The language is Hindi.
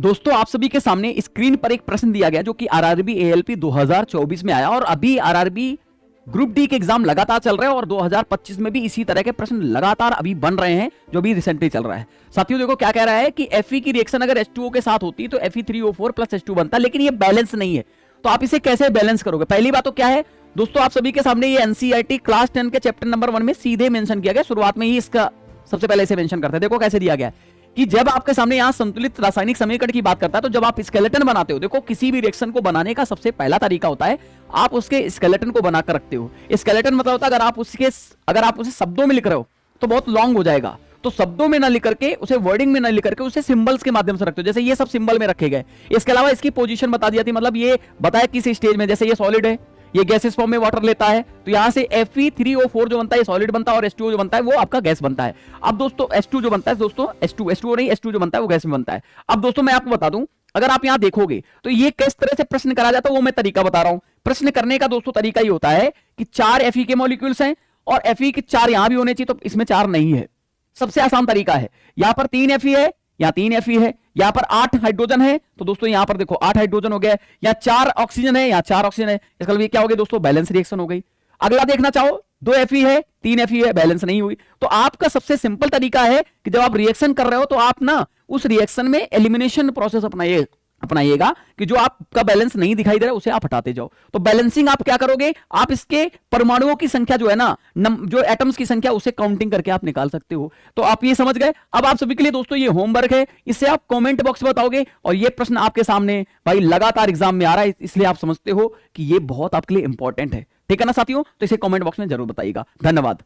दोस्तों आप सभी के सामने स्क्रीन पर एक प्रश्न दिया गया जो कि आरआरबी एएलपी 2024 में आया और अभी आरआरबी ग्रुप डी के एग्जाम लगातार चल रहे हैं और 2025 में भी इसी तरह के प्रश्न लगातार अभी बन रहे हैं जो भी रिसेंटली चल रहा है। साथियों देखो क्या कह रहा है कि Fe की रिएक्शन अगर H2O के साथ होती तो Fe3O4 प्लस H2 बनता, लेकिन ये बैलेंस नहीं है। तो आप इसे कैसे बैलेंस करोगे? पहली बात तो क्या है दोस्तों, आप सभी के सामने ये एनसीईआरटी क्लास 10 के चैप्टर नंबर 1 में सीधे मेंशन किया गया, शुरुआत में ही इसका सबसे पहले इसे मेंशन करते हैं। देखो कैसे दिया गया है कि जब आपके सामने यहां संतुलित रासायनिक समीकरण की बात करता है तो जब आप स्केलेटन बनाते हो, देखो किसी भी रिएक्शन को बनाने का सबसे पहला तरीका होता है आप उसके स्केलेटन को बनाकर रखते हो। स्केलेटन मतलब होता है अगर आप उसे शब्दों में लिख रहे हो तो बहुत लॉन्ग हो जाएगा, तो शब्दों में ना लिख करके उसे वर्डिंग में ना लिख करके उसे सिंबल्स के माध्यम से रखते हो। जैसे ये सब सिंबल में रखे गए, इसके अलावा इसकी पोजीशन बता दी जाती, मतलब ये बताया किस स्टेज में, जैसे ये सॉलिड है, ये गैसेस फॉर्म में वाटर लेता है तो यहां से Fe3O4 जो बनता है ये सॉलिड बनता है और H2O जो बनता है वो आपका गैस बनता है। अब दोस्तों H2 जो बनता है दोस्तों H2O नहीं, H2 जो बनता है वो गैस में बनता है। अब दोस्तों मैं आपको बता दूं, अगर आप यहां देखोगे तो ये किस तरह से प्रश्न करा जाता है वो मैं तरीका बता रहा हूं। प्रश्न करने का दोस्तों तरीका ये होता है कि 4 Fe के मॉलिक्यूल्स हैं और Fe के 4 यहां भी होने चाहिए, तो इसमें 4 नहीं है। सबसे आसान तरीका है, यहां पर 3 Fe है, यहां 3 Fe है, यहां पर 8 हाइड्रोजन है, तो दोस्तों यहां पर देखो 8 हाइड्रोजन हो गया, यहां 4 ऑक्सीजन है, यहां 4 ऑक्सीजन है, इसका मतलब क्या हो गया दोस्तों, बैलेंस रिएक्शन हो गई। अगला देखना चाहो 2 Fe है, 3 Fe है, बैलेंस नहीं हुई। तो आपका सबसे सिंपल तरीका है कि जब आप रिएक्शन कर रहे हो तो आप ना उस रिएक्शन में एलिमिनेशन प्रोसेस अपनाइएगा कि जो आपका बैलेंस नहीं दिखाई दे रहा है उसे आप हटाते जाओ। तो बैलेंसिंग आप क्या करोगे, आप इसके परमाणुओं की संख्या जो है ना, जो एटम्स की संख्या उसे काउंटिंग करके आप निकाल सकते हो। तो आप ये समझ गए। अब आप सभी के लिए दोस्तों ये होमवर्क है, इसे आप कमेंट बॉक्स में बताओगे और ये प्रश्न आपके सामने भाई लगातार एग्जाम में आ रहा है, इसलिए आप समझते हो कि ये बहुत आपके लिए इंपॉर्टेंट है। ठीक है ना साथियों, तो इसे कमेंट बॉक्स में जरूर बताइएगा। धन्यवाद।